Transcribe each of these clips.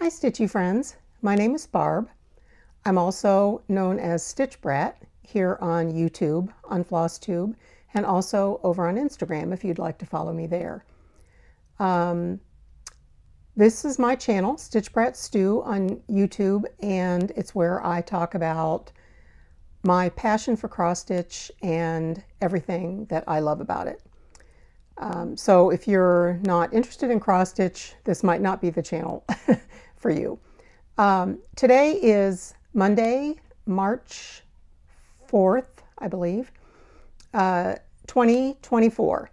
Hi Stitchy friends, my name is Barb. I'm also known as Stitch Brat here on YouTube, on Flosstube, and also over on Instagram if you'd like to follow me there. This is my channel, Stitch Brat Stew on YouTube, and it's where I talk about my passion for cross stitch and everything that I love about it. So if you're not interested in cross stitch, this might not be the channel for you. Today is Monday, March 4th, I believe, 2024.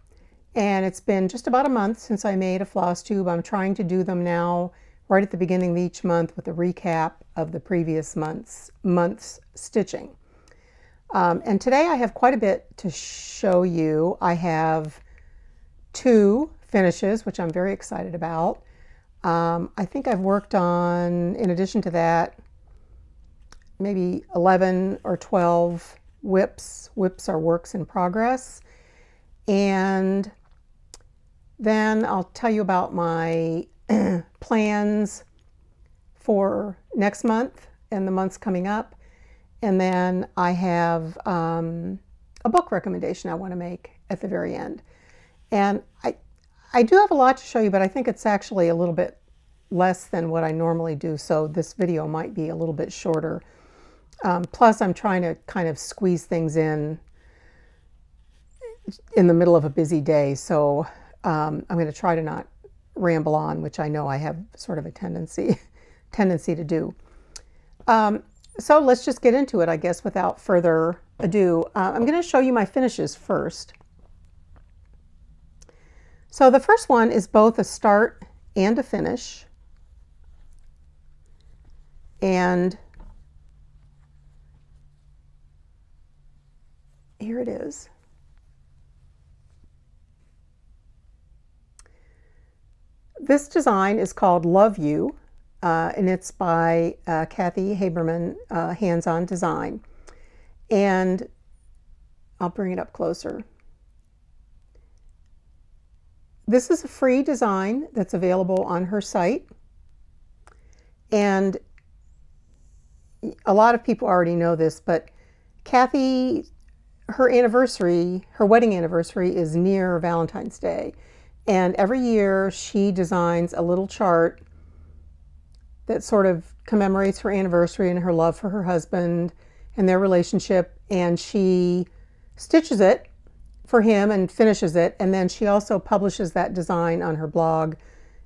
And it's been just about a month since I made a floss tube. I'm trying to do them now right at the beginning of each month with a recap of the previous month's stitching. And today I have quite a bit to show you. I have 2 finishes, which I'm very excited about. I think I've worked on, in addition to that, maybe 11 or 12 whips. Whips are works in progress. And then I'll tell you about my plans for next month and the months coming up. And then I have a book recommendation I want to make at the very end. And I do have a lot to show you, but I think it's actually a little bit less than what I normally do, so this video might be a little bit shorter. Plus, I'm trying to kind of squeeze things in the middle of a busy day, so I'm going to try to not ramble on, which I know I have sort of a tendency to do. So let's just get into it, I guess, without further ado. I'm going to show you my finishes first. So the first one is both a start and a finish. And here it is. This design is called Love You, and it's by Kathy Haberman, Hands-On Design. And I'll bring it up closer. This is a free design that's available on her site. And a lot of people already know this, but Kathy, her wedding anniversary is near Valentine's Day. And every year she designs a little chart that sort of commemorates her anniversary and her love for her husband and their relationship. And she stitches it for him and finishes it. And then she also publishes that design on her blog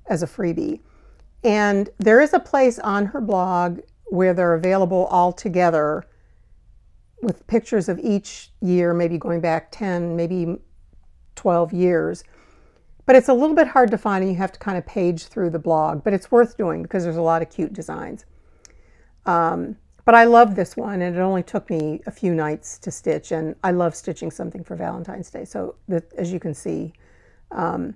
as a freebie. And there is a place on her blog where they're available all together with pictures of each year, maybe going back 10, maybe 12 years. But it's a little bit hard to find, and you have to kind of page through the blog, but it's worth doing because there's a lot of cute designs. But I love this one, and it only took me a few nights to stitch, and I love stitching something for Valentine's Day. So as you can see, you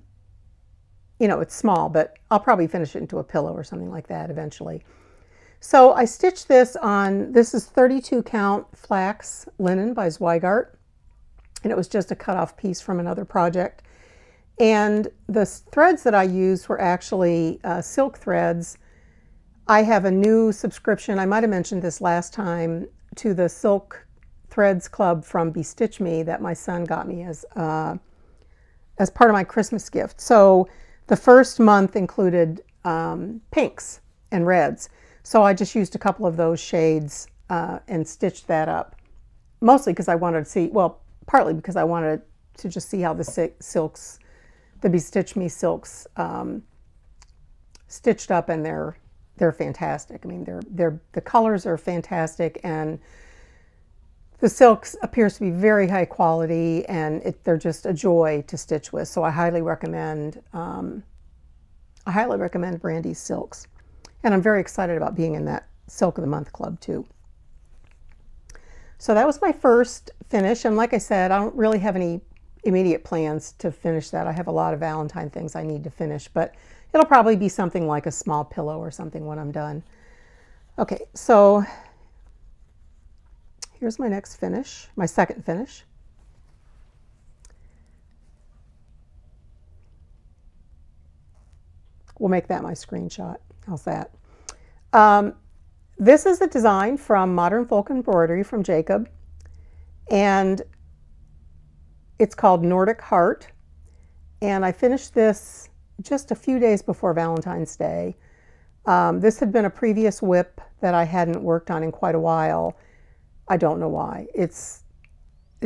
know, it's small, but I'll probably finish it into a pillow or something like that eventually. So I stitched this on, this is 32 count flax linen by Zweigart, and it was just a cut-off piece from another project. And the threads that I used were actually silk threads. I have a new subscription, I might have mentioned this last time, to the Silk Threads Club from Bestitch Me that my son got me as part of my Christmas gift. So the first month included pinks and reds. So I just used a couple of those shades and stitched that up. Mostly because I wanted to see, well, partly because I wanted to just see how the silks, the Bestitch Me silks stitched up, and they're fantastic. I mean, the colors are fantastic, and the silks appears to be very high quality, and they're just a joy to stitch with. So I highly recommend Brandy's silks, and I'm very excited about being in that Silk of the Month club too. So that was my first finish, and like I said, I don't really have any immediate plans to finish that. I have a lot of Valentine things I need to finish, but it'll probably be something like a small pillow or something when I'm done. Okay, so here's my next finish, my second finish. We'll make that my screenshot. How's that? This is a design from Modern Folk Embroidery from Jacob, and it's called Nordic Heart. And I finished this just a few days before Valentine's Day. This had been a previous WIP that I hadn't worked on in quite a while. I don't know why. It's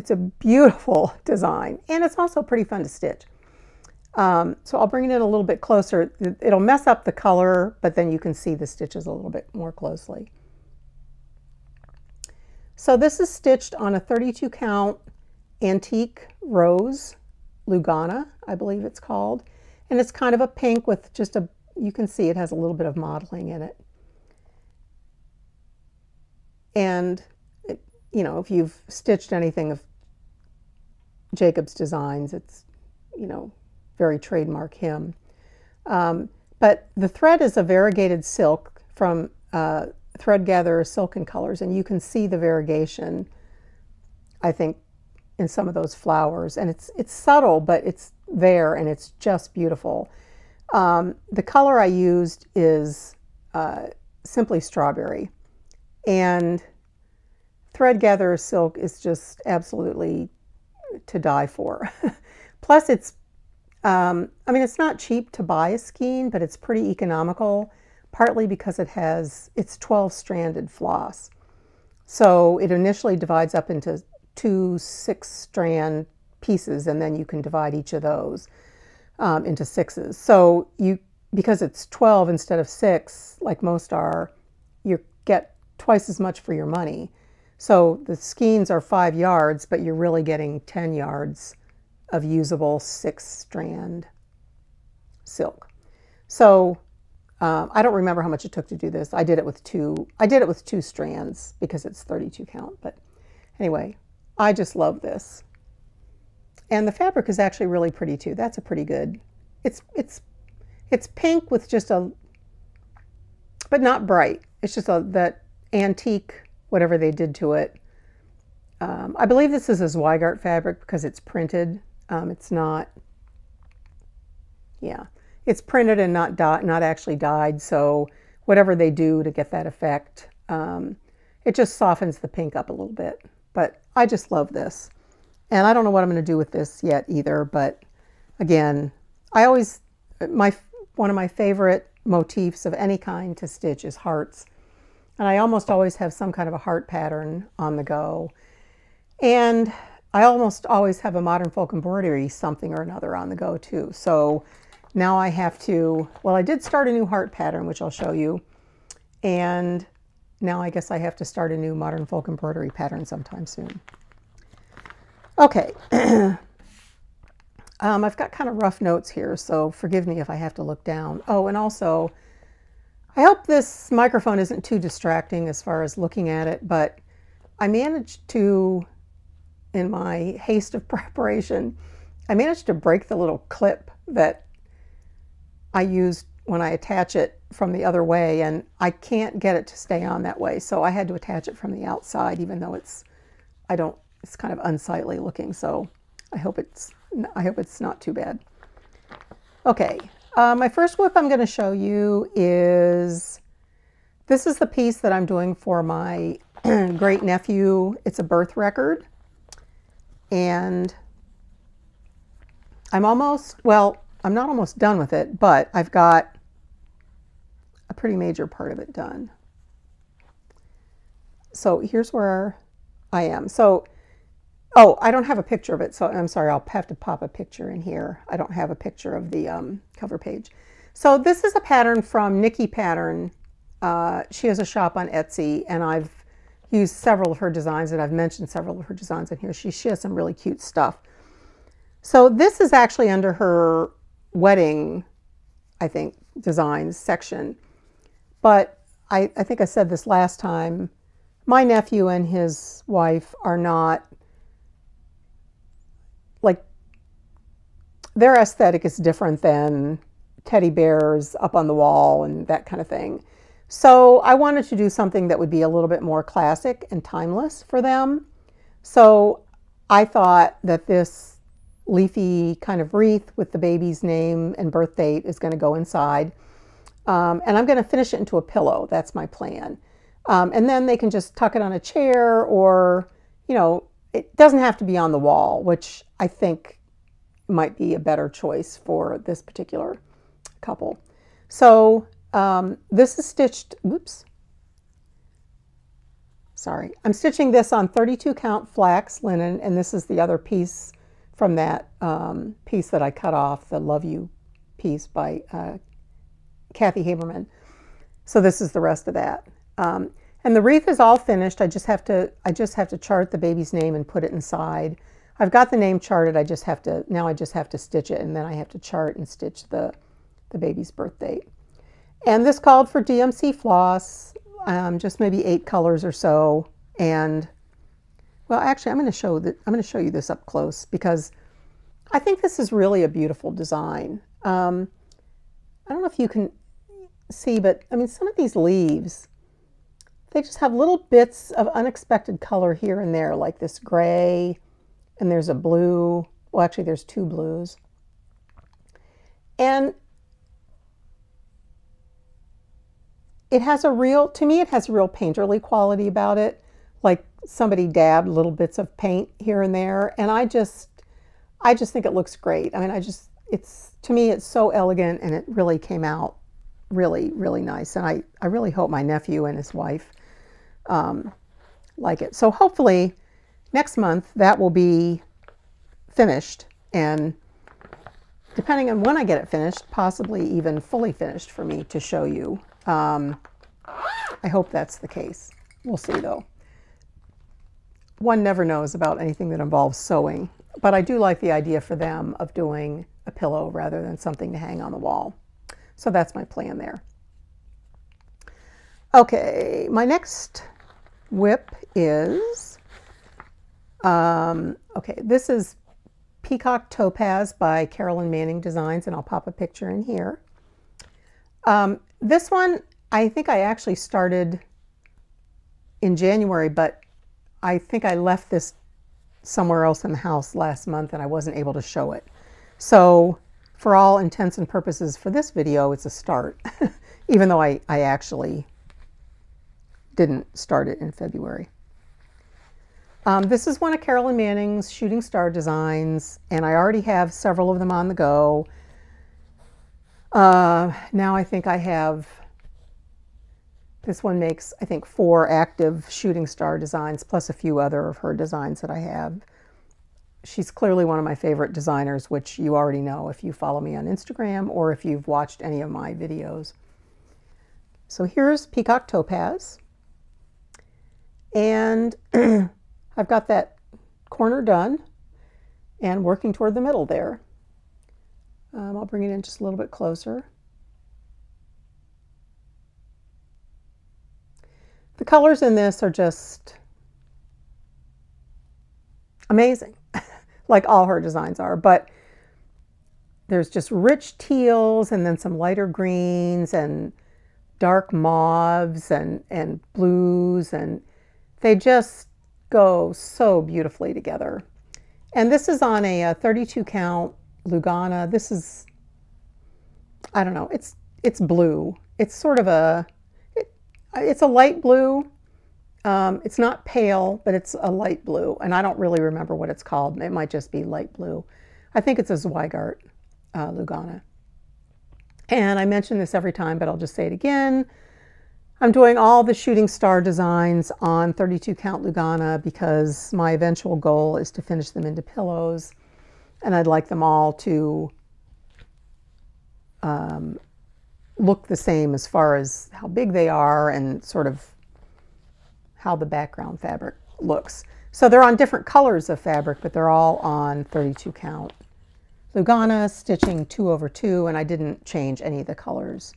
a beautiful design, and it's also pretty fun to stitch. So I'll bring it in a little bit closer. It'll mess up the color, but then you can see the stitches a little bit more closely. So this is stitched on a 32 count antique rose, Lugana, I believe it's called. And it's kind of a pink with just a, you can see it has a little bit of modeling in it. And, you know, if you've stitched anything of Jacob's designs, it's, you know, very trademark him. But the thread is a variegated silk from Thread Gatherer Silken Colors, and you can see the variegation, I think, in some of those flowers. And it's subtle, but it's there, and it's just beautiful. The color I used is Simply Strawberry, and Thread Gatherer Silk is just absolutely to die for. Plus it's, I mean, it's not cheap to buy a skein, but it's pretty economical, partly because it's 12-stranded floss. So it initially divides up into 2 6-strand pieces, and then you can divide each of those into 6s. So because it's 12 instead of 6, like most are, you get twice as much for your money. So the skeins are 5 yards, but you're really getting 10 yards of usable 6-strand silk. So I don't remember how much it took to do this. I did it with 2 strands because it's 32 count. But anyway, I just love this. And the fabric is actually really pretty too. That's a pretty good. It's pink with just a, but not bright. It's just that antique, whatever they did to it. I believe this is a Zweigart fabric because it's printed. It's not, yeah, it's printed and not actually dyed. So whatever they do to get that effect, it just softens the pink up a little bit. But I just love this. And I don't know what I'm going to do with this yet either. But again, one of my favorite motifs of any kind to stitch is hearts. And I almost always have some kind of a heart pattern on the go. And I almost always have a Modern Folk Embroidery something or another on the go too. So now I have to, well, I did start a new heart pattern, which I'll show you. And now I guess I have to start a new Modern Folk Embroidery pattern sometime soon. Okay. I've got kind of rough notes here, so forgive me if I have to look down. Oh, and also, I hope this microphone isn't too distracting as far as looking at it, but I managed to, in my haste of preparation, I managed to break the little clip that I used when I attach it from the other way, and I can't get it to stay on that way, so I had to attach it from the outside, even though it's kind of unsightly looking, so I hope it's not too bad. Okay, my first WIP I'm going to show you is, this is the piece that I'm doing for my great nephew. It's a birth record, and I'm not almost done with it, but I've got a pretty major part of it done. So here's where I am. So, oh, I don't have a picture of it, so I'm sorry, I'll have to pop a picture in here. I don't have a picture of the cover page. So this is a pattern from Nikki Pattern. She has a shop on Etsy, and I've used several of her designs, and I've mentioned several of her designs in here. She has some really cute stuff. So this is actually under her wedding, I think, designs section. But I think I said this last time, my nephew and his wife are not, like, their aesthetic is different than teddy bears up on the wall and that kind of thing. So I wanted to do something that would be a little bit more classic and timeless for them. So I thought that this leafy kind of wreath with the baby's name and birth date is going to go inside. And I'm going to finish it into a pillow. That's my plan. And then they can just tuck it on a chair, or, you know, it doesn't have to be on the wall, which I think might be a better choice for this particular couple. So this is stitched, whoops, sorry. I'm stitching this on 32 count flax linen, and this is the other piece from that piece that I cut off, the Love You piece by Kathy Haberman. So this is the rest of that. And the wreath is all finished. I just have to chart the baby's name and put it inside. I've got the name charted. Now I just have to stitch it, and then I have to chart and stitch the baby's birth date. And this called for DMC floss, just maybe 8 colors or so. And well, actually, I'm going to show you this up close, because I think this is really a beautiful design. I don't know if you can see, but I mean, some of these leaves, they just have little bits of unexpected color here and there, like this gray, and there's a blue. Well, actually, there's 2 blues. And it has a real, to me, it has a real painterly quality about it, like somebody dabbed little bits of paint here and there. And I just think it looks great. I mean, to me, it's so elegant, and it really came out really, really nice. And I really hope my nephew and his wife like it. So hopefully next month that will be finished, and depending on when I get it finished, possibly even fully finished for me to show you. I hope that's the case. We'll see though. One never knows about anything that involves sewing, but I do like the idea for them of doing a pillow rather than something to hang on the wall. So that's my plan there. Okay, my next whip is, okay, this is Peacock Topaz by Carolyn Manning Designs, and I'll pop a picture in here. This one, I think I actually started in January, but I think I left this somewhere else in the house last month, and I wasn't able to show it. So for all intents and purposes for this video, it's a start, even though I actually didn't start it in February. This is one of Carolyn Manning's Shooting Star designs, and I already have several of them on the go. Now I think I have, this one makes, I think, 4 active Shooting Star designs, plus a few other of her designs that I have. She's clearly one of my favorite designers, which you already know if you follow me on Instagram or if you've watched any of my videos. So here's Peacock Topaz. And I've got that corner done and working toward the middle there. I'll bring it in just a little bit closer. The colors in this are just amazing, like all her designs are, but there's just rich teals and then some lighter greens and dark mauves and blues, and they just go so beautifully together. And this is on a 32 count Lugana. This is, I don't know, it's blue. It's sort of a, it's a light blue. It's not pale, but it's a light blue, and I don't really remember what it's called. It might just be light blue. I think it's a Zweigart Lugana. And I mention this every time, but I'll just say it again. I'm doing all the Shooting Star designs on 32 count Lugana because my eventual goal is to finish them into pillows, and I'd like them all to look the same as far as how big they are and sort of how the background fabric looks. So they're on different colors of fabric, but they're all on 32 count Lugana, stitching 2/2, and I didn't change any of the colors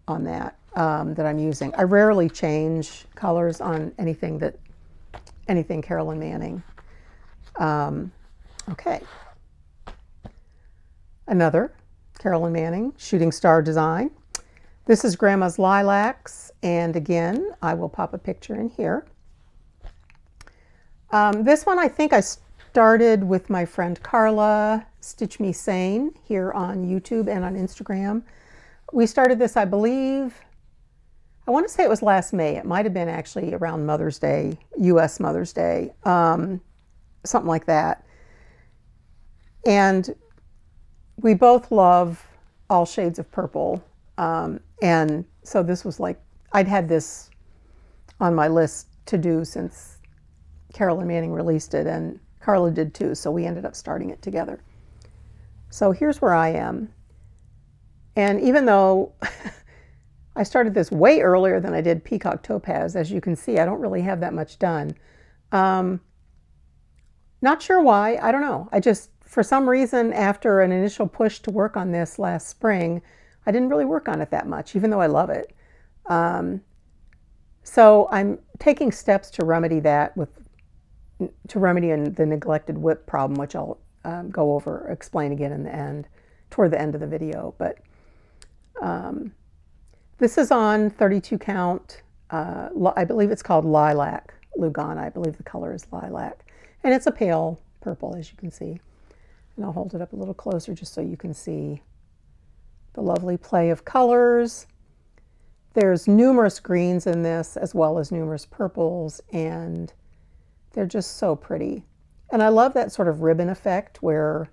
on that that I'm using. I rarely change colors on anything Carolyn Manning. Okay. Another Carolyn Manning Shooting Star design. This is Grandma's Lilacs, and again, I will pop a picture in here. This one I think I started with my friend Carla, Stitch Me Sane, here on YouTube and on Instagram. We started this, I believe, I want to say it was last May. It might have been actually around Mother's Day, U.S. Mother's Day, something like that. And we both love all shades of purple. And so this was like, I'd had this on my list to do since Carolyn Manning released it, and Carla did too, so we ended up starting it together. So here's where I am. And even though I started this way earlier than I did Peacock Topaz, as you can see, I don't really have that much done. Not sure why, I don't know. I just, for some reason, after an initial push to work on this last spring, I didn't really work on it that much, even though I love it. So I'm taking steps to remedy that to remedy the neglected whip problem, which I'll go over, explain again in the end, toward the end of the video. But this is on 32 count. I believe it's called Lilac Lugana. I believe the color is lilac. And it's a pale purple, as you can see. And I'll hold it up a little closer just so you can see the lovely play of colors. There's numerous greens in this, as well as numerous purples, and they're just so pretty. And I love that sort of ribbon effect where,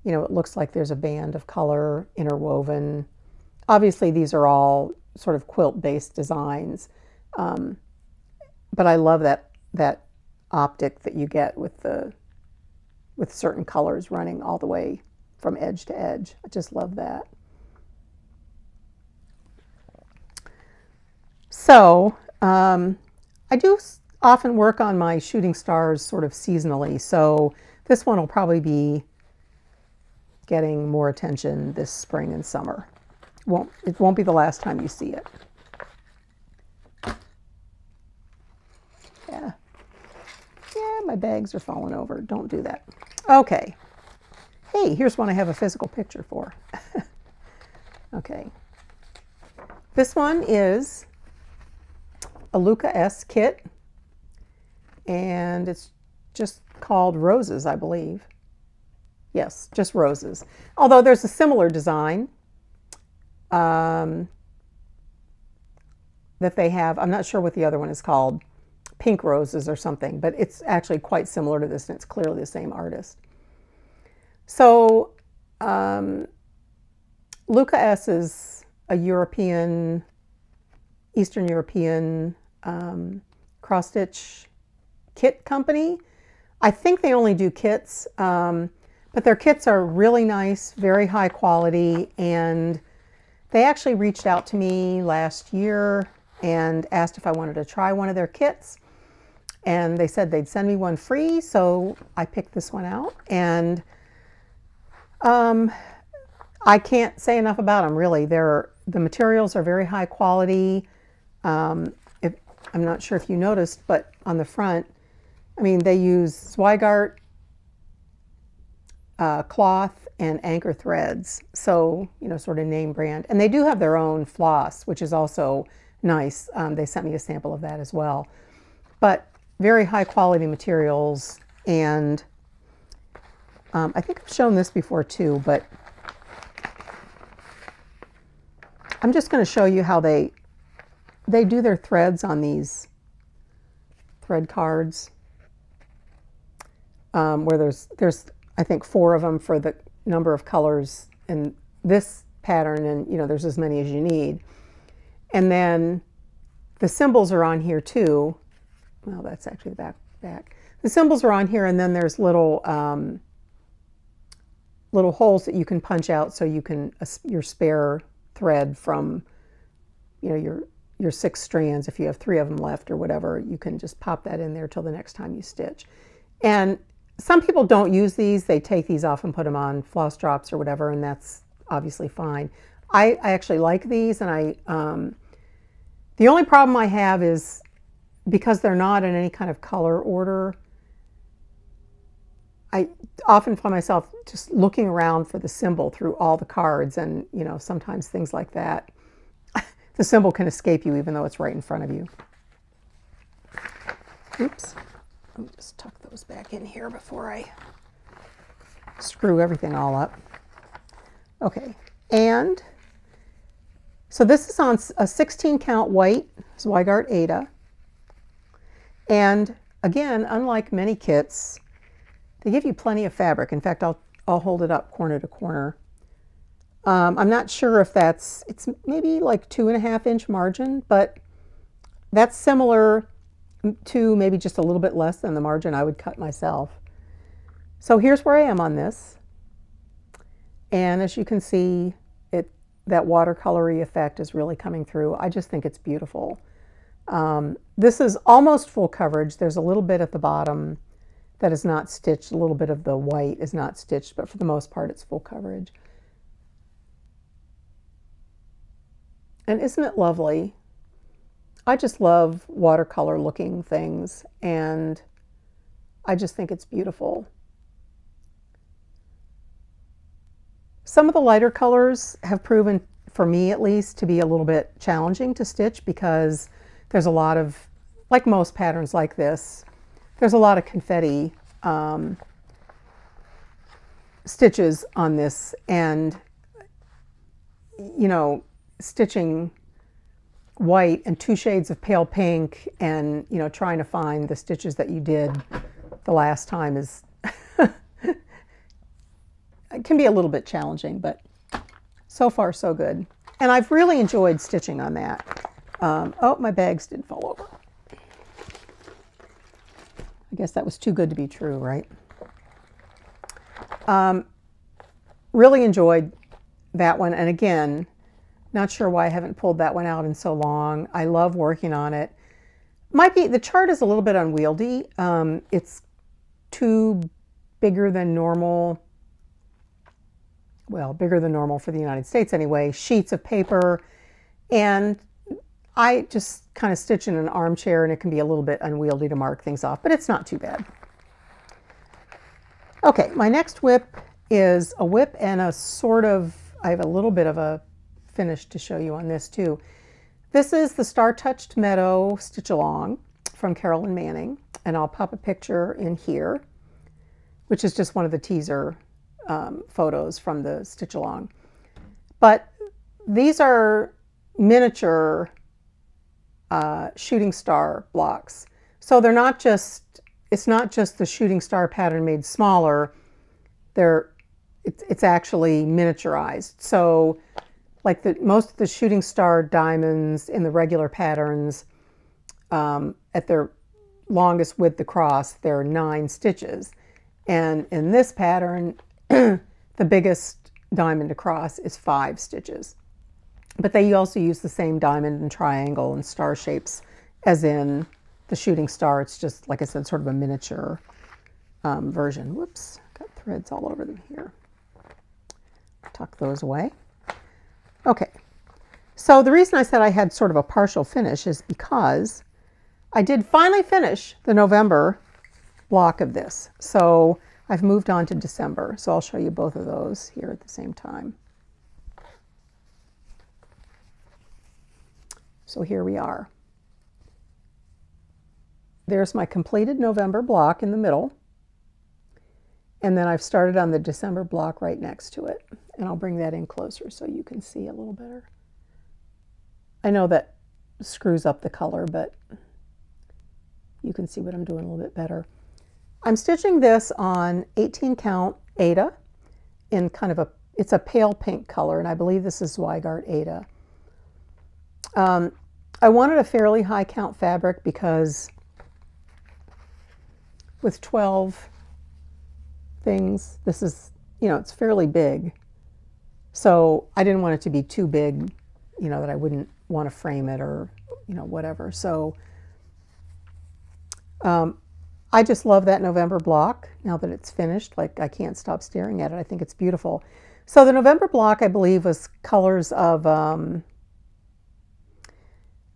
you know, it looks like there's a band of color interwoven. Obviously, these are all sort of quilt-based designs, but I love that optic that you get with certain colors running all the way from edge to edge. I just love that. So I do often work on my shooting stars sort of seasonally, so this one will probably be getting more attention this spring and summer. It won't be the last time you see it. Yeah, my bags are falling over. Don't do that. Okay. Hey, here's one I have a physical picture for. Okay. This one is a Luca S kit, and it's just called Roses, I believe. Yes, just Roses. Although there's a similar design that they have. I'm not sure what the other one is called, Pink Roses or something, but it's actually quite similar to this, and it's clearly the same artist. So Luca S is a Eastern European cross-stitch kit company. I think they only do kits, but their kits are really nice, very high quality, and they actually reached out to me last year and asked if I wanted to try one of their kits, and they said they'd send me one free, so I picked this one out, and I can't say enough about them, really. The materials are very high quality. I'm not sure if you noticed, but on the front, I mean, they use Zweigart cloth and anchor threads, so, you know, sort of name brand. And they do have their own floss, which is also nice. They sent me a sample of that as well. But very high quality materials, and I think I've shown this before too, but I'm just going to show you how they do their threads on these thread cards, where there's I think 4 of them for the number of colors in this pattern, and you know, there's as many as you need. And then the symbols are on here too. Well, that's actually the back. The symbols are on here, and then there's little holes that you can punch out so you can your spare thread from, you know, your 6 strands. If you have 3 of them left or whatever, you can just pop that in there till the next time you stitch. And some people don't use these. They take these off and put them on floss drops or whatever, and that's obviously fine. I actually like these, and the only problem I have is because they're not in any kind of color order, I often find myself just looking around for the symbol through all the cards, and you know, sometimes things like that, the symbol can escape you even though it's right in front of you. Oops. Let me just tuck those back in here before I screw everything all up. Okay, and So this is on a 16 count white Zweigart Ada. And again, unlike many kits, they give you plenty of fabric. In fact, I'll hold it up corner to corner. I'm not sure if it's maybe like 2.5-inch margin, but that's similar to maybe just a little bit less than the margin I would cut myself. So here's where I am on this. And as you can see, that watercolory effect is really coming through. I just think it's beautiful. This is almost full coverage. There's a little bit at the bottom that is not stitched. A little bit of the white is not stitched, but for the most part, it's full coverage. And isn't it lovely? I just love watercolor looking things, and I just think it's beautiful. Some of the lighter colors have proven, for me at least, to be a little bit challenging to stitch because there's a lot of, like most patterns like this, there's a lot of confetti stitches on this, and you know, stitching white and 2 shades of pale pink and, you know, trying to find the stitches that you did the last time is it can be a little bit challenging, but so far so good. And I've really enjoyed stitching on that. Oh, my bags did fall over. I guess that was too good to be true, right? Really enjoyed that one. And again, not sure why I haven't pulled that one out in so long. I love working on it. Might be, the chart is a little bit unwieldy. It's 2 bigger than normal, well, bigger than normal for the United States anyway, sheets of paper. And I just kind of stitch in an armchair, and it can be a little bit unwieldy to mark things off, but it's not too bad. Okay, my next whip is a whip and a sort of, I have a little bit of a finish to show you on this too. This is the Star Touched Meadow Stitch Along from Carolyn Manning, and I'll pop a picture in here, which is just one of the teaser photos from the Stitch Along. But these are miniature shooting star blocks. So they're not just, it's not just the shooting star pattern made smaller, it's actually miniaturized. So like most of the shooting star diamonds in the regular patterns, at their longest width across, there are 9 stitches. And in this pattern, the biggest diamond across is 5 stitches. But they also use the same diamond and triangle and star shapes as in the shooting star. It's just, like I said, sort of a miniature version. Whoops, got threads all over them here. Tuck those away. Okay, so the reason I said I had sort of a partial finish is because I did finally finish the November block of this. So I've moved on to December, so I'll show you both of those here at the same time. So here we are. There's my completed November block in the middle, and then I've started on the December block right next to it. And I'll bring that in closer so you can see a little better. I know that screws up the color, but you can see what I'm doing a little bit better. I'm stitching this on 18 count Ada in kind of it's a pale pink color, and I believe this is Zweigart Ada. I wanted a fairly high count fabric because with 12 things, this is, you know, it's fairly big. So I didn't want it to be too big, you know, that I wouldn't want to frame it or, you know, whatever. So I just love that November block now that it's finished. Like, I can't stop staring at it. I think it's beautiful. So the November block, I believe, was colors of,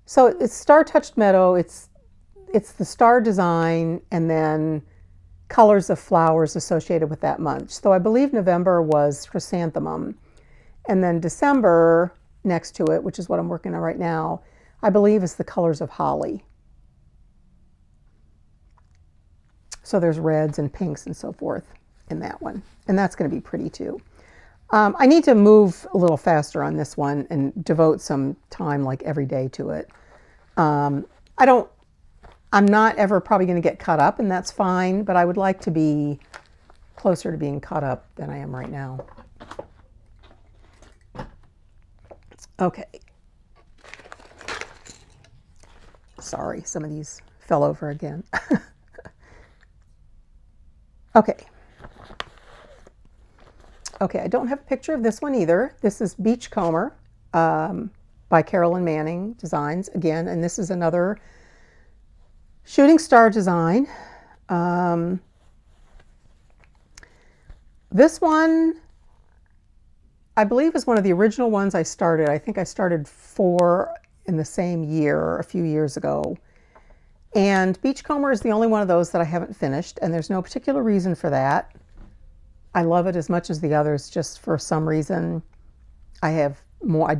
so it's Star Touched Meadow. It's the star design and then colors of flowers associated with that month. So I believe November was chrysanthemum. And then December, next to it, which is what I'm working on right now, I believe is the colors of holly. So there's reds and pinks and so forth in that one. And that's going to be pretty too. I need to move a little faster on this one and devote some time like every day to it. I'm not ever probably going to get caught up, and that's fine, but I would like to be closer to being caught up than I am right now. Okay. Sorry, some of these fell over again. Okay. Okay, I don't have a picture of this one either. This is Beachcomber by Carolyn Manning Designs again, and this is another shooting star design. This one, I believe, is one of the original ones I started. I think I started 4 in the same year, a few years ago. And Beachcomber is the only one of those that I haven't finished, and there's no particular reason for that. I love it as much as the others, just for some reason I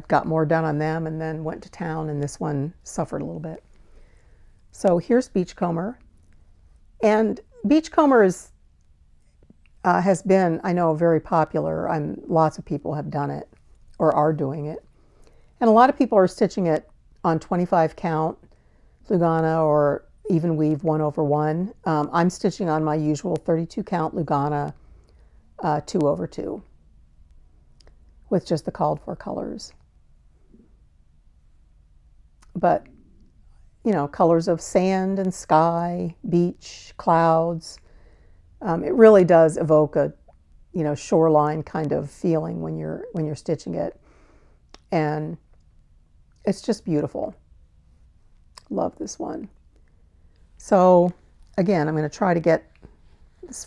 got more done on them and then went to town, and this one suffered a little bit. So here's Beachcomber. And Beachcomber has been, I know, very popular. Lots of people have done it or are doing it. And a lot of people are stitching it on 25 count Lugana or even weave 1/1. I'm stitching on my usual 32 count Lugana 2/2 with just the called for colors. But, you know, colors of sand and sky, beach, clouds. It really does evoke a, you know, shoreline kind of feeling when you're stitching it. And it's just beautiful. Love this one. So again, I'm going to try to get,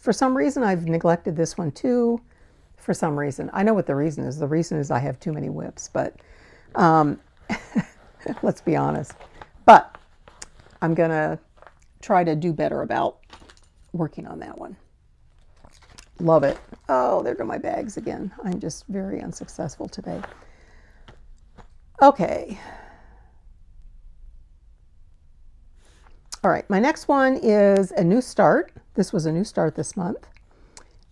for some reason I've neglected this one too. For some reason. I know what the reason is. The reason is I have too many whips, but let's be honest. But I'm going to try to do better about working on that one. Love it. Oh, there go my bags again. I'm just very unsuccessful today. Okay. All right, my next one is a new start. This was a new start this month.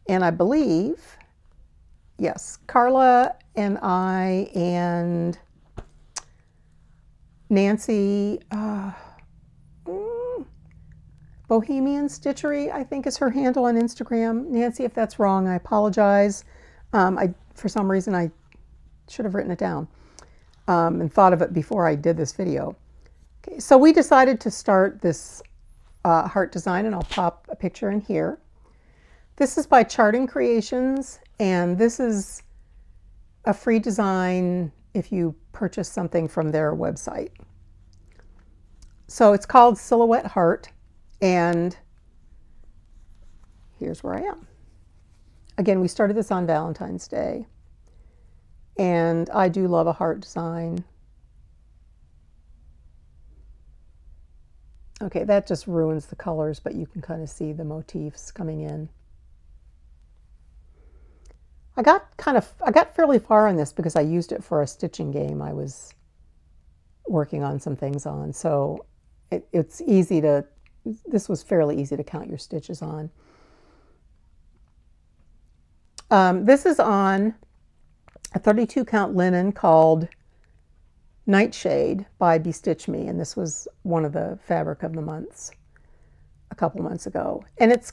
And I believe, yes, Carla and I and Nancy, Bohemian Stitchery, I think is her handle on Instagram. Nancy, if that's wrong, I apologize. For some reason, I should have written it down and thought of it before I did this video. Okay, so we decided to start this heart design, and I'll pop a picture in here. This is by Charting Creations, and this is a free design if you purchase something from their website. So it's called Silhouette Heart, and here's where I am. Again, we started this on Valentine's Day, and I do love a heart design. Okay, that just ruins the colors, but you can kind of see the motifs coming in. I got fairly far on this because I used it for a stitching game I was working on some things on. So it's easy to, this was fairly easy to count your stitches on. This is on a 32 count linen called Nightshade by Bestitch Me, and this was one of the fabric of the months a couple months ago. And it's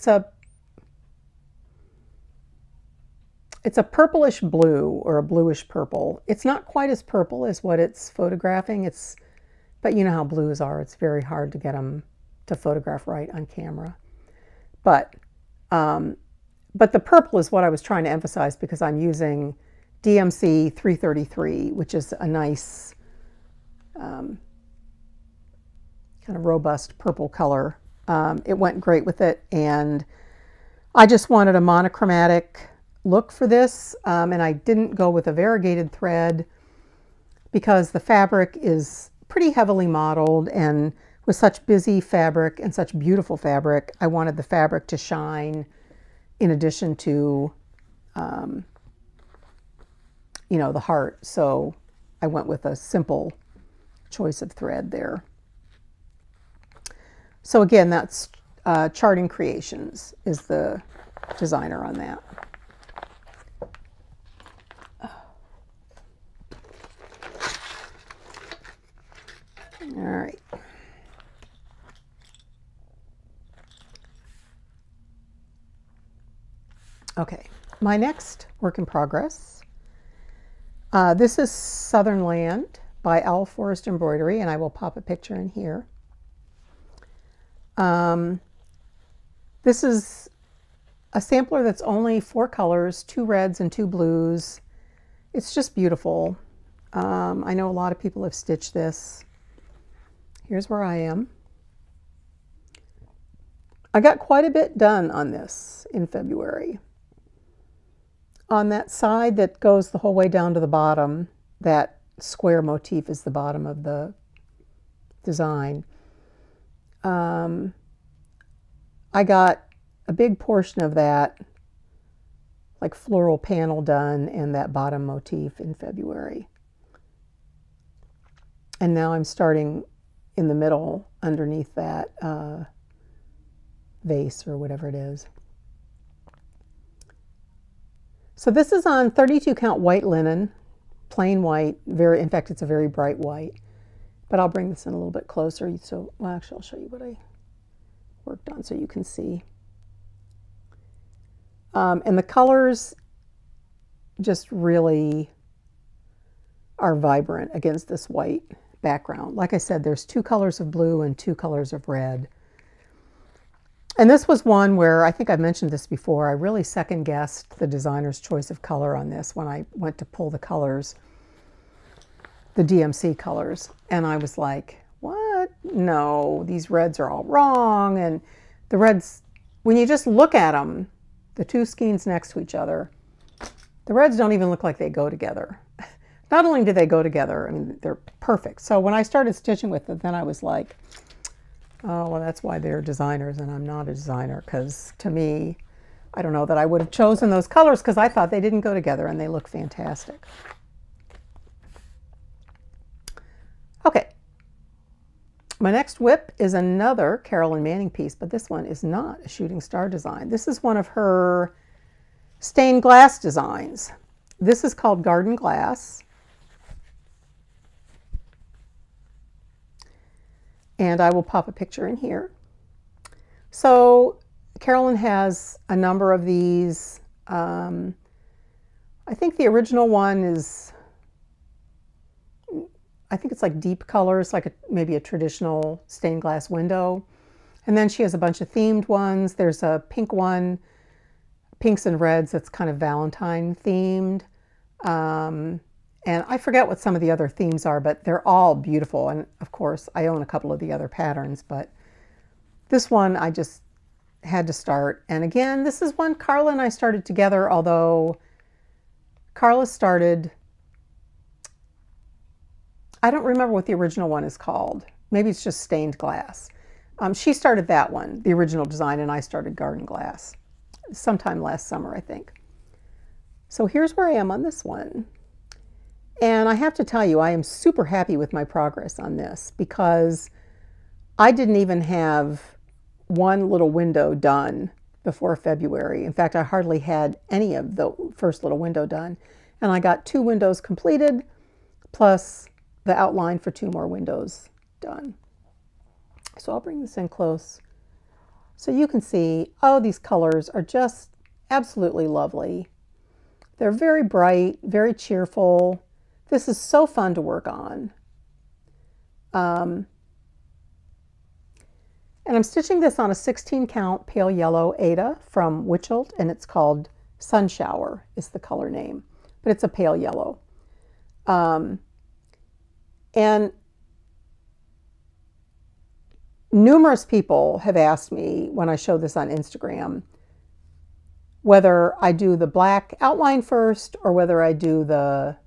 a purplish blue or a bluish purple. It's not quite as purple as what it's photographing. But you know how blues are. It's very hard to get them to photograph right on camera. But the purple is what I was trying to emphasize because I'm using DMC 333, which is a nice kind of robust purple color. It went great with it, and I just wanted a monochromatic look for this, and I didn't go with a variegated thread because the fabric is pretty heavily modeled, and with such busy fabric and such beautiful fabric, I wanted the fabric to shine in addition to you know, the heart. So I went with a simple choice of thread there. So again, that's Charting Creations is the designer on that. All right. Okay, my next work in progress. This is Southern Land by Owl Forest Embroidery, and I will pop a picture in here. This is a sampler that's only 4 colors, 2 reds and 2 blues. It's just beautiful. I know a lot of people have stitched this. Here's where I am. I got quite a bit done on this in February. On that side that goes the whole way down to the bottom, that square motif is the bottom of the design. I got a big portion of that, like floral panel done, and that bottom motif in February. And now I'm starting in the middle underneath that vase or whatever it is. So this is on 32 count white linen, plain white. In fact, it's a very bright white. But I'll bring this in a little bit closer. So, well, actually, I'll show you what I worked on so you can see. And the colors just really are vibrant against this white background. Like I said, there's 2 colors of blue and 2 colors of red. And this was one where, I think I've mentioned this before, I really second-guessed the designer's choice of color on this when I went to pull the colors, the DMC colors. And I was like, what? No, these reds are all wrong. And the reds, when you just look at them, the 2 skeins next to each other, the reds don't even look like they go together. Not only do they go together, I mean, they're perfect. So when I started stitching with it, then I was like, oh, well, that's why they're designers and I'm not a designer, because to me, I don't know that I would have chosen those colors because I thought they didn't go together and they look fantastic. Okay. My next whip is another Carolyn Manning piece, but this one is not a shooting star design. This is one of her stained glass designs. This is called Garden Glass. And I will pop a picture in here. So Carolyn has a number of these. I think the original one is, I think it's like deep colors, like maybe a traditional stained glass window. And then she has a bunch of themed ones. There's a pink one, pinks and reds, that's kind of Valentine themed. And I forget what some of the other themes are, but they're all beautiful. And of course, I own a couple of the other patterns, but this one I just had to start. And again, this is one Carla and I started together, although Carla started, I don't remember what the original one is called. Maybe it's just stained glass. She started that one, the original design, and I started Garden Glass sometime last summer, I think. So here's where I am on this one. And I have to tell you, I am super happy with my progress on this because I didn't even have one little window done before February. In fact, I hardly had any of the first little window done. And I got 2 windows completed, plus the outline for 2 more windows done. So I'll bring this in close so you can see, oh, these colors are just absolutely lovely. They're very bright, very cheerful. This is so fun to work on. And I'm stitching this on a 16 count pale yellow Aida from Witchelt, and it's called Sun Shower is the color name, but it's a pale yellow. And numerous people have asked me when I show this on Instagram whether I do the black outline first or whether I do the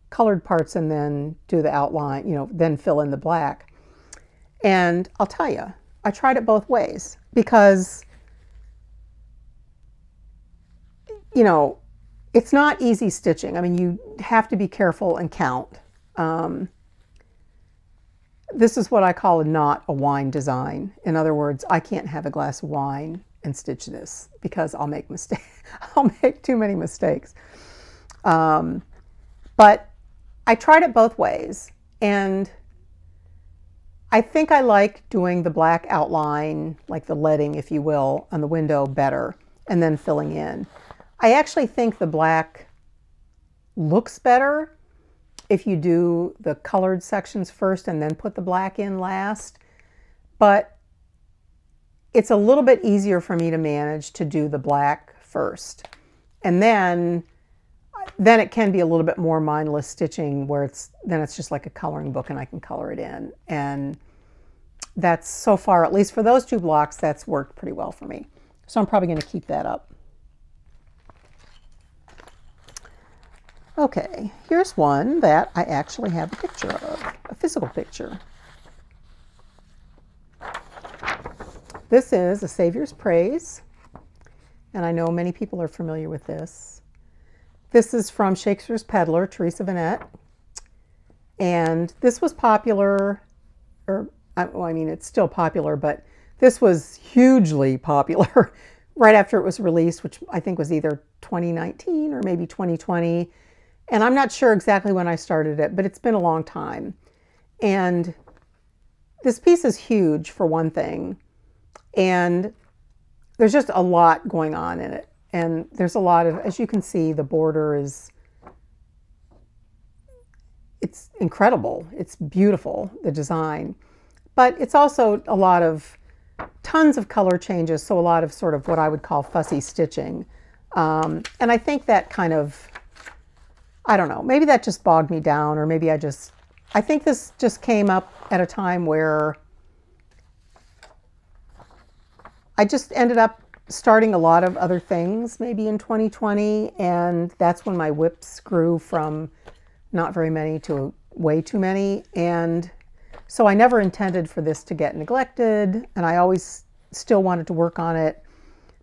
colored parts and then do the outline, you know, then fill in the black. And I'll tell you, I tried it both ways because, you know, it's not easy stitching. I mean, you have to be careful and count. This is what I call not a wine design. In other words, I can't have a glass of wine and stitch this because I'll make mistakes. I'll make too many mistakes. But I tried it both ways, and I think I like doing the black outline, like the leading, if you will, on the window better, and then filling in. I actually think the black looks better if you do the colored sections first and then put the black in last, but it's a little bit easier for me to manage to do the black first. And then it can be a little bit more mindless stitching where it's just like a coloring book and I can color it in. And that's so far, at least for those two blocks, that's worked pretty well for me. So I'm probably going to keep that up. Okay, here's one that I actually have a picture of, a physical picture. This is A Savior's Praise, and I know many people are familiar with this. This is from Shakespeare's Peddler, Teresa Vanette, and this was popular, or well, I mean, it's still popular, but this was hugely popular right after it was released, which I think was either 2019 or maybe 2020. And I'm not sure exactly when I started it, but it's been a long time. And this piece is huge, for one thing. And there's just a lot going on in it. And there's a lot of, as you can see, the border is, it's incredible. It's beautiful, the design. But it's also a lot of, tons of color changes, so a lot of sort of what I would call fussy stitching. And I think that kind of, I don't know, maybe that just bogged me down, or maybe I think this just came up at a time where I just ended up starting a lot of other things maybe in 2020, and that's when my whips grew from not very many to way too many. And so I never intended for this to get neglected, and I always still wanted to work on it,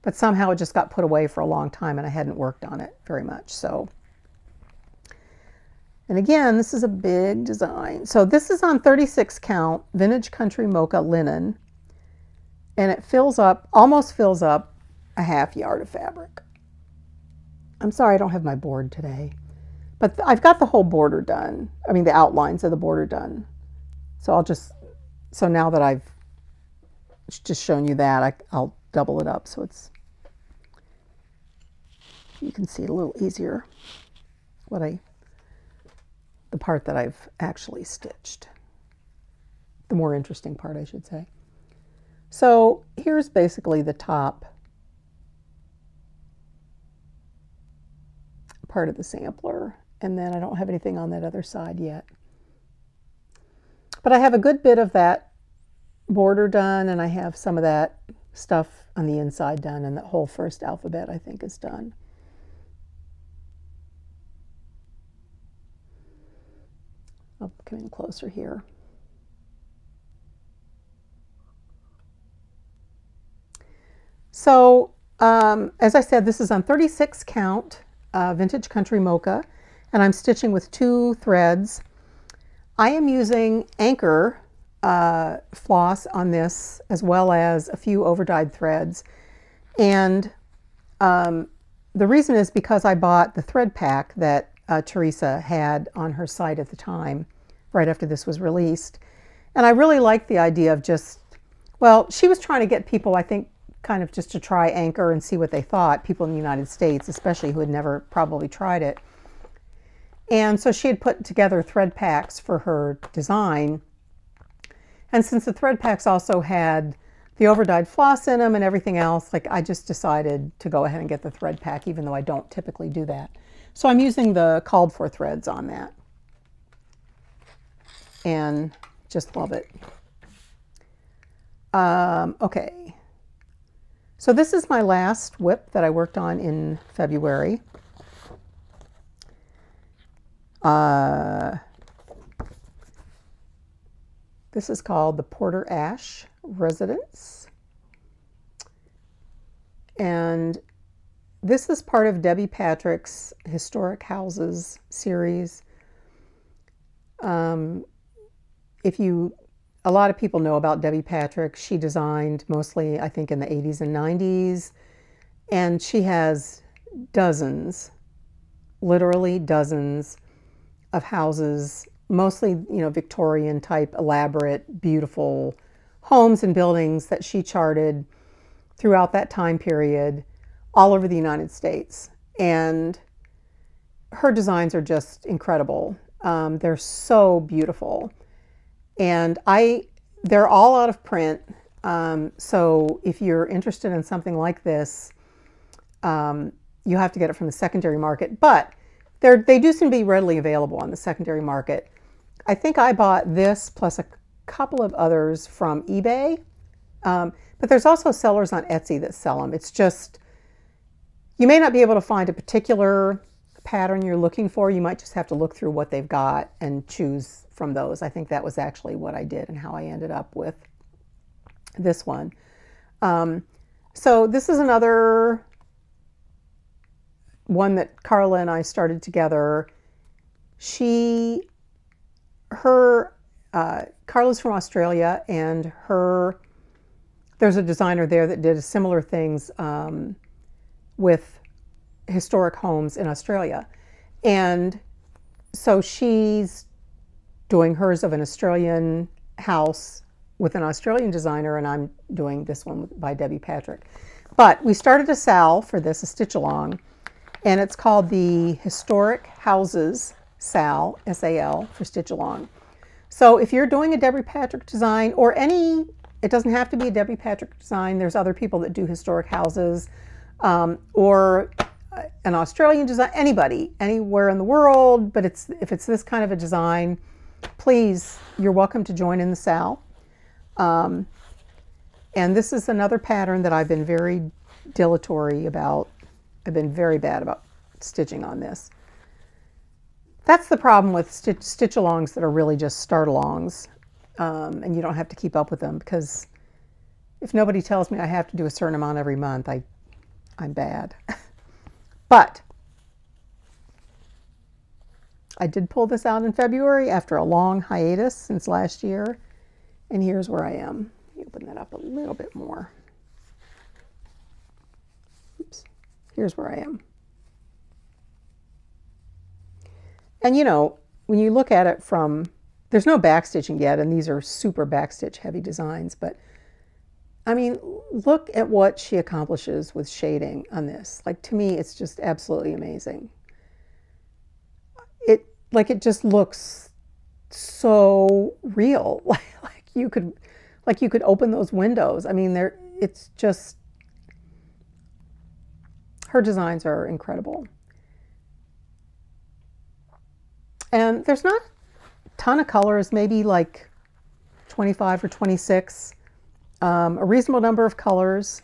but somehow it just got put away for a long time and I hadn't worked on it very much. So. And again, this is a big design. So this is on 36 count Vintage Country Mocha linen, and it fills up, almost fills up a half yard of fabric. I'm sorry I don't have my board today, but I've got the whole border done. I mean, the outlines of the border done. So so now that I've just shown you that, I'll double it up so you can see it a little easier the part that I've actually stitched. The more interesting part, I should say. So here's basically the top part of the sampler, and then I don't have anything on that other side yet. But I have a good bit of that border done, and I have some of that stuff on the inside done, and the whole first alphabet I think is done. I'll come in closer here. So, as I said, this is on 36 count Vintage Country Mocha, and I'm stitching with 2 threads. I am using anchor floss on this, as well as a few overdyed threads. And the reason is because I bought the thread pack that Teresa had on her site at the time, right after this was released. And I really liked the idea of well, she was trying to get people, I think, kind of just to try anchor and see what they thought, people in the United States, especially who had never probably tried it. And so she had put together thread packs for her design. And since the thread packs also had the overdyed floss in them and everything else, like, I just decided to go ahead and get the thread pack, even though I don't typically do that. So I'm using the called for threads on that, and just love it. Okay, so this is my last whip that I worked on in February. This is called the Porter Ash Residence, and this is part of Debbie Patrick's Historic Houses series. A lot of people know about Debbie Patrick. She designed mostly, I think, in the 80s and 90s, and she has dozens, literally dozens of houses mostly, Victorian type, elaborate, beautiful homes and buildings that she charted throughout that time period all over the United States. And her designs are just incredible. They're so beautiful. And they're all out of print. So if you're interested in something like this, you have to get it from the secondary market. But they do seem to be readily available on the secondary market. I think I bought this plus a couple of others from eBay. But there's also sellers on Etsy that sell them. It's just, you may not be able to find a particular pattern you're looking for. You might just have to look through what they've got and choose from those. I think that was actually what I did and how I ended up with this one. So this is another one that Carla and I started together. Carla's from Australia, and there's a designer there that did similar things with historic homes in Australia. And so she's doing hers of an Australian house with an Australian designer, and I'm doing this one by Debbie Patrick. But we started a SAL for this, a stitch along, and it's called the Historic Houses SAL, S-A-L, for stitch along. So if you're doing a Debbie Patrick design, or it doesn't have to be a Debbie Patrick design, there's other people that do historic houses, or an Australian design, anybody, anywhere in the world, but if it's this kind of a design, please, you're welcome to join in the SAL. And this is another pattern that I've been very dilatory about. I've been very bad about stitching on this. That's the problem with stitch-alongs that are really just start-alongs, and you don't have to keep up with them, because if nobody tells me I have to do a certain amount every month, I'm bad. But I did pull this out in February after a long hiatus since last year, and here's where I am. Let me open that up a little bit more. Oops. Here's where I am. And when you look at it there's no backstitching yet, and these are super backstitch heavy designs, but I mean, look at what she accomplishes with shading on this. Like, to me, it's just absolutely amazing. It just looks so real. like you could open those windows. I mean, it's just, her designs are incredible. And there's not a ton of colors, maybe like 25 or 26, a reasonable number of colors.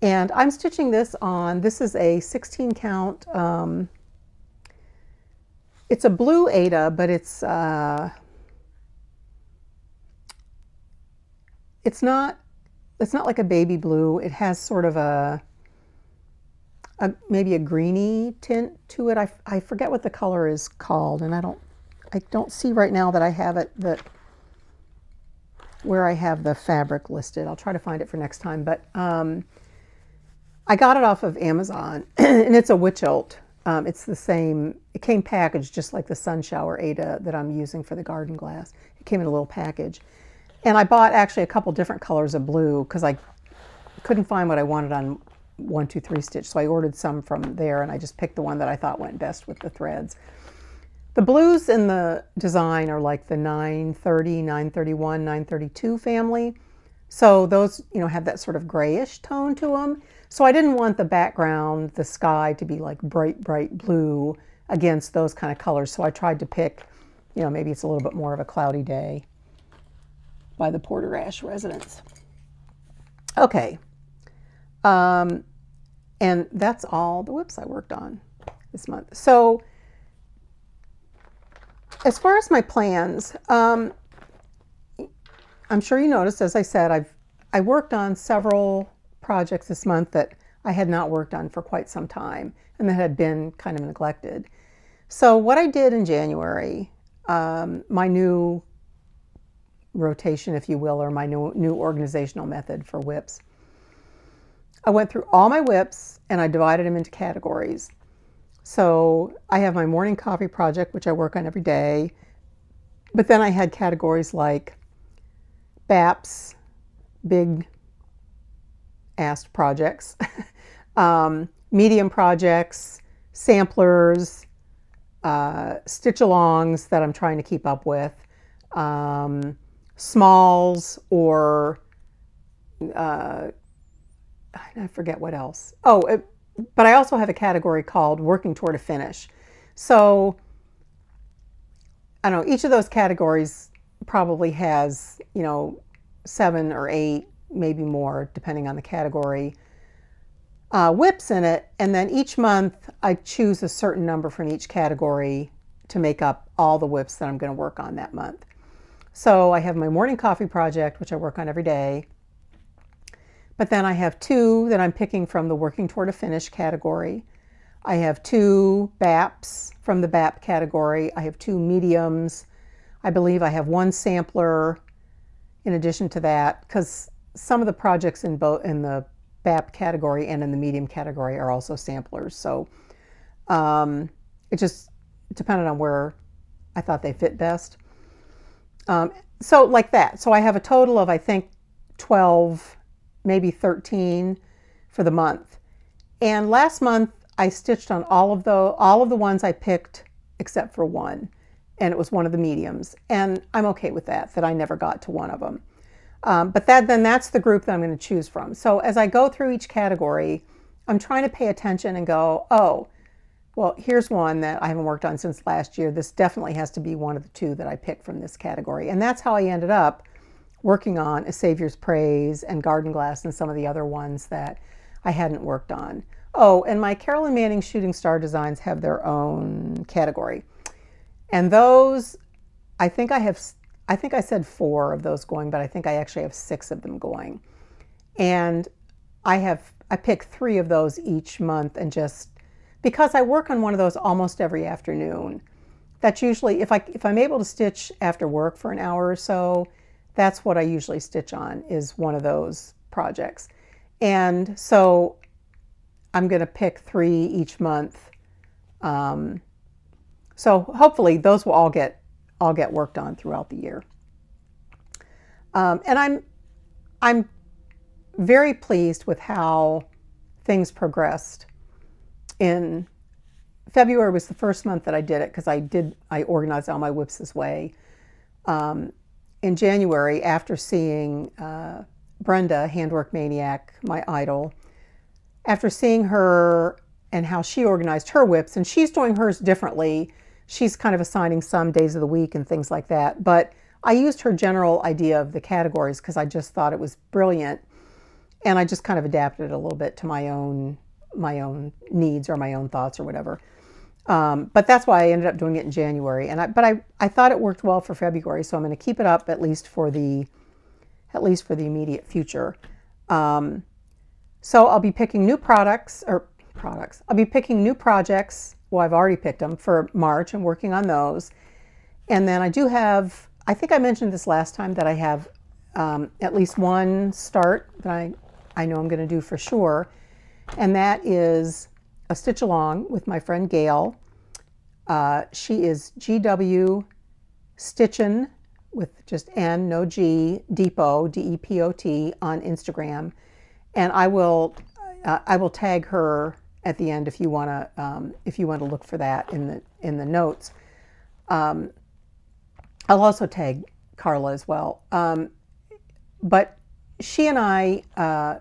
And I'm stitching this is a 16 count, it's a blue Aida, but it's not like a baby blue. It has sort of maybe a greeny tint to it. I forget what the color is called, and I don't see right now that I have it where I have the fabric listed. I'll try to find it for next time. But I got it off of Amazon, and it's a Witcholt. It's the same. It came packaged just like the Sun Shower Aida that I'm using for the garden glass. It came in a little package, and I bought actually a couple different colors of blue because I couldn't find what I wanted on 1, 2, 3 stitch, so I ordered some from there, and I just picked the one that I thought went best with the threads. The blues in the design are like the 930, 931, 932 family, so those have that sort of grayish tone to them. So I didn't want the background, the sky, to be like bright blue against those kind of colors, so I tried to pick, maybe it's a little bit more of a cloudy day by the Porter Ash residence. Okay. And that's all the whips I worked on this month. So as far as my plans, I'm sure you noticed, as I said, I worked on several projects this month that I had not worked on for quite some time and that had been kind of neglected. So what I did in January, my new rotation, if you will, or my new organizational method for whips, I went through all my whips and I divided them into categories. So I have my morning coffee project, which I work on every day. But then I had categories like BAPs, big asked projects, medium projects, samplers, stitch-alongs that I'm trying to keep up with, smalls, or I forget what else. Oh, but I also have a category called working toward a finish. So I don't know, each of those categories probably has, 7 or 8, maybe more, depending on the category, WIPs in it. And then each month I choose a certain number from each category to make up all the WIPs that I'm going to work on that month. So I have my morning coffee project, which I work on every day. But then I have 2 that I'm picking from the working toward a finish category. I have 2 BAPs from the BAP category. I have 2 mediums. I believe I have 1 sampler in addition to that, because some of the projects in the BAP category and in the medium category are also samplers. So it just depended on where I thought they fit best. So like that. So I have a total of, I think, 12, maybe 13 for the month. And last month I stitched on all of the ones I picked except for 1, and it was one of the mediums. And I'm okay with that I never got to one of them. But then that's the group that I'm going to choose from. So as I go through each category, I'm trying to pay attention and go, oh, well, here's one that I haven't worked on since last year. This definitely has to be one of the 2 that I picked from this category. And that's how I ended up working on A Savior's Praise and Garden Glass and some of the other ones that I hadn't worked on. Oh, and my Carolyn Manning Shooting Star designs have their own category. And those, I think I said 4 of those going, but I think I actually have 6 of them going. And I pick 3 of those each month, and just because I work on one of those almost every afternoon, that's usually, if I'm able to stitch after work for an hour or so, that's what I usually stitch on, is one of those projects. And so I'm going to pick 3 each month. So hopefully those will all get worked on throughout the year. And I'm very pleased with how things progressed. In February was the first month that I did it, because I organized all my WIPs this way. In January, after seeing Brenda, Handwork Maniac, my idol, after seeing her and how she organized her WIPs, and she's doing hers differently. She's kind of assigning some days of the week and things like that. But I used her general idea of the categories because I just thought it was brilliant. And I just kind of adapted it a little bit to my own needs or my own thoughts or whatever. But that's why I ended up doing it in January. But I thought it worked well for February, so I'm going to keep it up at least for the immediate future. So I'll be picking new I'll be picking new projects. Well, I've already picked them for March and working on those. And then I do have, I think I mentioned this last time, that I have at least 1 start that I know I'm going to do for sure. And that is a stitch along with my friend Gail. She is GW Stitchin' with just N, no G, Depot, D-E-P-O-T, on Instagram. And I will tag her at the end if you want to look for that in the notes. I'll also tag Carla as well. But she and I,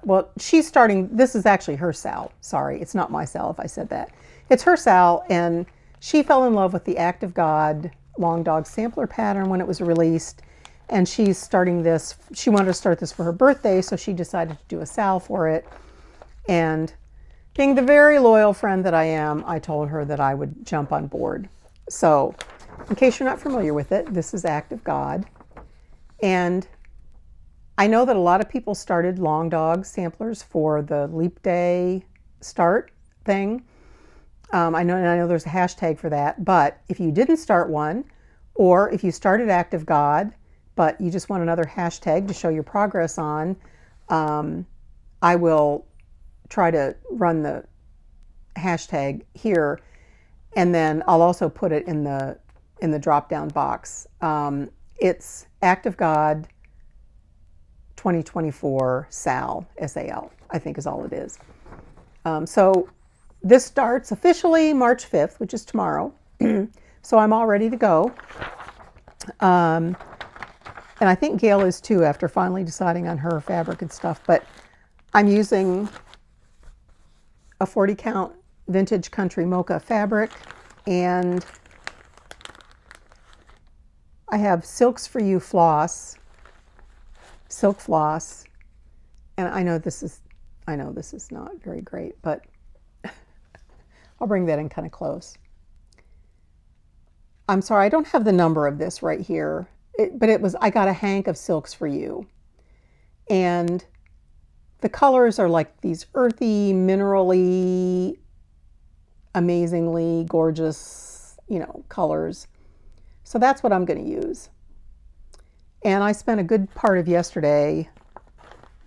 well, she's starting, this is actually her SAL. Sorry, it's not my SAL if I said that. It's her SAL, and she fell in love with the Act of God Long Dog sampler pattern when it was released. And she's starting this, she wanted to start this for her birthday, so she decided to do a SAL for it. And being the very loyal friend that I am, I told her that I would jump on board. So, in case you're not familiar with it, this is Act of God. And I know that a lot of people started Long Dog samplers for the Leap Day start thing. I know there's a hashtag for that, but if you didn't start one, or if you started Act of God, but you just want another hashtag to show your progress on, I will try to run the hashtag here, and then I'll also put it in the in the drop-down box. It's Act of God 2024 SAL, S-A-L, I think is all it is. So this starts officially March 5th, which is tomorrow. So I'm all ready to go. And I think Gail is too, after finally deciding on her fabric and stuff. But I'm using a 40 count vintage country mocha fabric, and I have Silks for You floss, silk floss, and I know this is not very great, but I'll bring that in kind of close. I'm sorry, I don't have the number of this right here, but I got a hank of Silks for You, and the colors are like these earthy, minerally, amazingly gorgeous, colors. So that's what I'm going to use. And I spent a good part of yesterday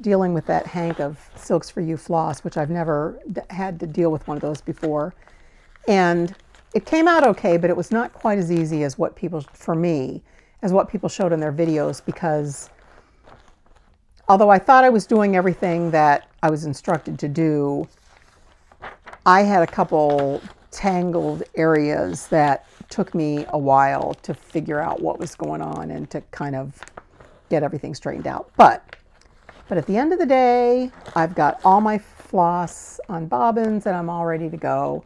dealing with that hank of Silks for You floss, which I've never had to deal with one of those before. And it came out okay, but it was not quite as easy as what people showed in their videos, because although I thought I was doing everything that I was instructed to do, I had a couple tangled areas that took me a while to figure out what was going on and to kind of get everything straightened out. But at the end of the day, I've got all my floss on bobbins and I'm all ready to go.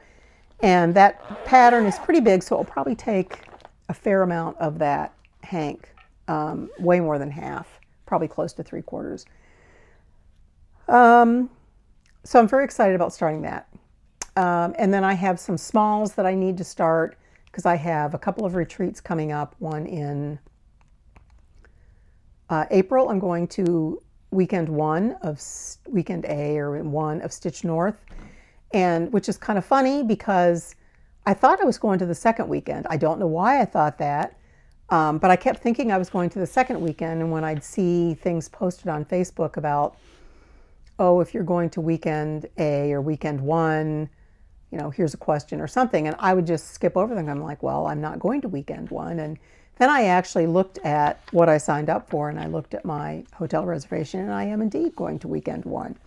And that pattern is pretty big, so it'll probably take a fair amount of that hank, way more than half, probably close to 3/4. So I'm very excited about starting that. And then I have some smalls that I need to start, because I have a couple of retreats coming up. One in April. I'm going to weekend A or one of Stitch North, and which is kind of funny because I thought I was going to the second weekend. I don't know why I thought that, but I kept thinking I was going to the second weekend, and when I'd see things posted on Facebook about, oh, if you're going to weekend A or weekend 1, here's a question or something, and I would just skip over them. I'm like, well, I'm not going to weekend 1. And then I actually looked at what I signed up for, and I looked at my hotel reservation, and I am indeed going to weekend 1.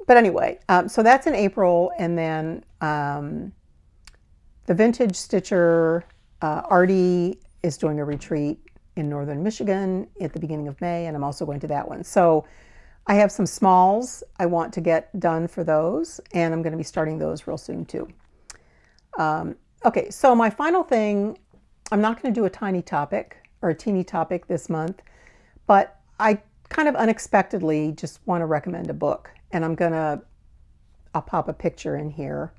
But anyway, so that's in April, and then the Vintage Stitcher, Artie, is doing a retreat in northern Michigan at the beginning of May, and I'm also going to that one. So I have some smalls I want to get done for those, and I'm going to be starting those real soon too. Okay, so my final thing, I'm not going to do a tiny topic or a teeny topic this month, but I kind of unexpectedly just want to recommend a book, and I'll pop a picture in here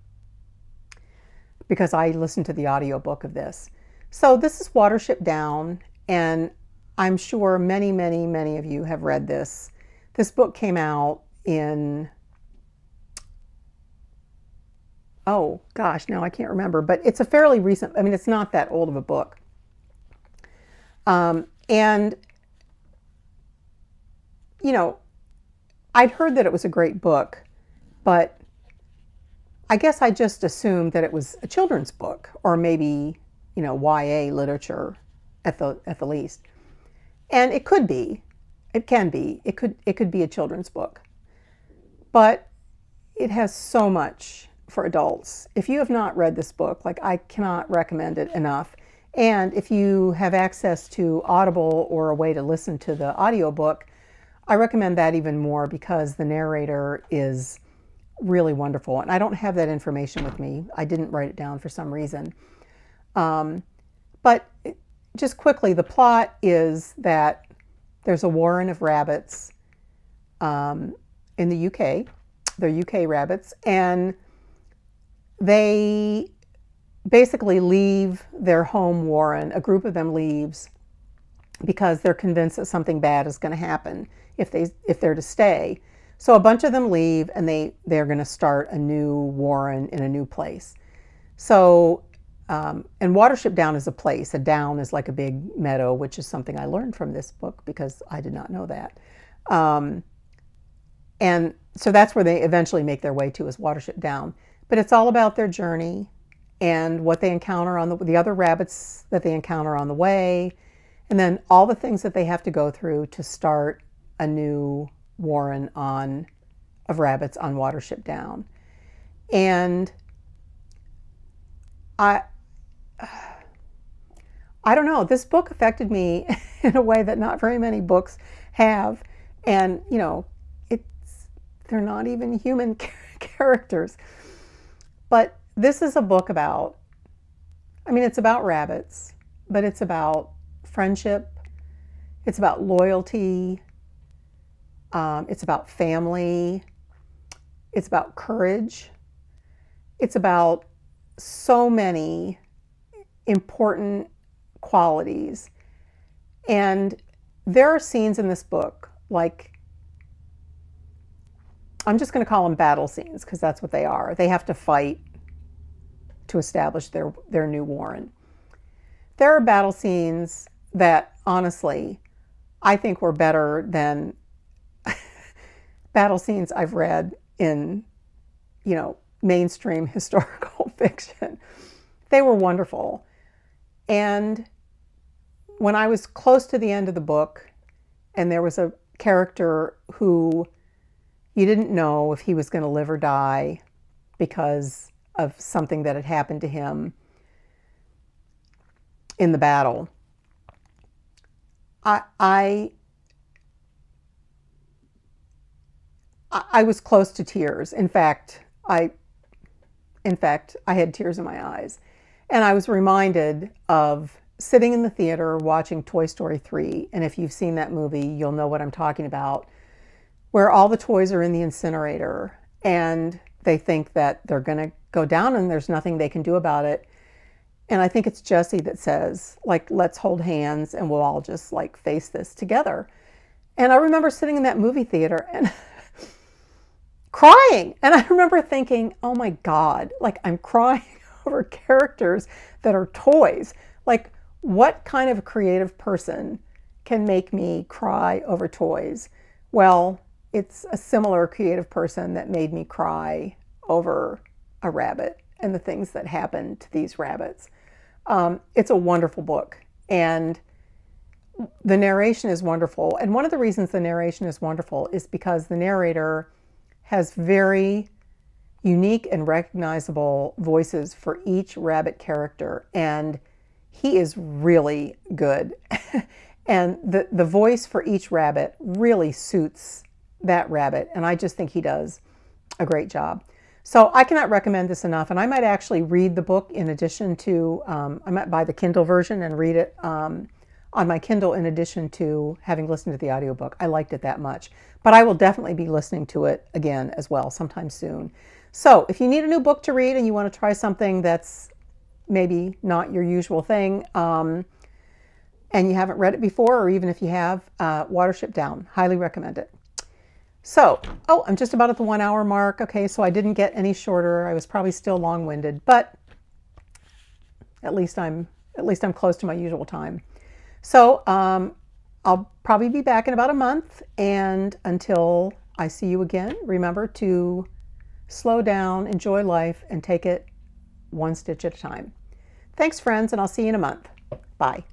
because I listened to the audiobook of this. So this is Watership Down, and I'm sure many, many, many of you have read this. This book came out in, oh gosh, now I can't remember, but it's a fairly recent, it's not that old of a book. And, I'd heard that it was a great book, but I guess I just assumed that it was a children's book, or maybe, YA literature at the least. And it could be. It can be. It could be a children's book. But it has so much for adults. If you have not read this book, I cannot recommend it enough. And if you have access to Audible or a way to listen to the audiobook, I recommend that even more, because the narrator is really wonderful. And I don't have that information with me. I didn't write it down for some reason. But just quickly, the plot is that there's a warren of rabbits in the UK. They're UK rabbits, and they basically leave their home warren. A group of them leaves because they're convinced that something bad is going to happen if they're to stay. So a bunch of them leave, and they're going to start a new warren in a new place. So and Watership Down is a place. A down is like a big meadow, which is something I learned from this book because I did not know that. And so that's where they eventually make their way to, is Watership Down. But it's all about their journey. and what they encounter on the other rabbits that they encounter on the way, and then all the things that they have to go through to start a new warren of rabbits on Watership Down. And I don't know, this book affected me in a way that not very many books have. And, you know, they're not even human characters. But this is a book about, I mean, it's about rabbits, but it's about friendship, it's about loyalty, it's about family, it's about courage, it's about so many important qualities. And there are scenes in this book, like, I'm just going to call them battle scenes because that's what they are. They have to fight to establish their new warren. There are battle scenes that, honestly, I think were better than battle scenes I've read in, you know, mainstream historical fiction. They were wonderful. And when I was close to the end of the book and there was a character who you didn't know if he was going to live or die because of something that had happened to him in the battle, I was close to tears. In fact, I had tears in my eyes. And I was reminded of sitting in the theater watching Toy Story 3. And if you've seen that movie, you'll know what I'm talking about, where all the toys are in the incinerator and they think that they're going to go down and there's nothing they can do about it. And I think it's Jessie that says, like, let's hold hands and we'll all just like face this together. And I remember sitting in that movie theater and crying. And I remember thinking, oh my God, like I'm crying over characters that are toys. Like, what kind of a creative person can make me cry over toys? Well, it's a similar creative person that made me cry over a rabbit and the things that happen to these rabbits. It's a wonderful book, and the narration is wonderful. And one of the reasons the narration is wonderful is because the narrator has very unique and recognizable voices for each rabbit character, and he is really good. And the voice for each rabbit really suits that rabbit, and I just think he does a great job. So I cannot recommend this enough, and I might actually read the book in addition to, I might buy the Kindle version and read it on my Kindle in addition to having listened to the audiobook. I liked it that much. But I will definitely be listening to it again as well sometime soon. So if you need a new book to read and you want to try something that's maybe not your usual thing, and you haven't read it before, or even if you have, Watership Down, highly recommend it. So, oh, I'm just about at the 1 hour mark. Okay, so I didn't get any shorter. I was probably still long-winded, but at least I'm close to my usual time. So I'll probably be back in about a month, and until I see you again, remember to slow down, enjoy life, and take it one stitch at a time. Thanks, friends, and I'll see you in a month. Bye.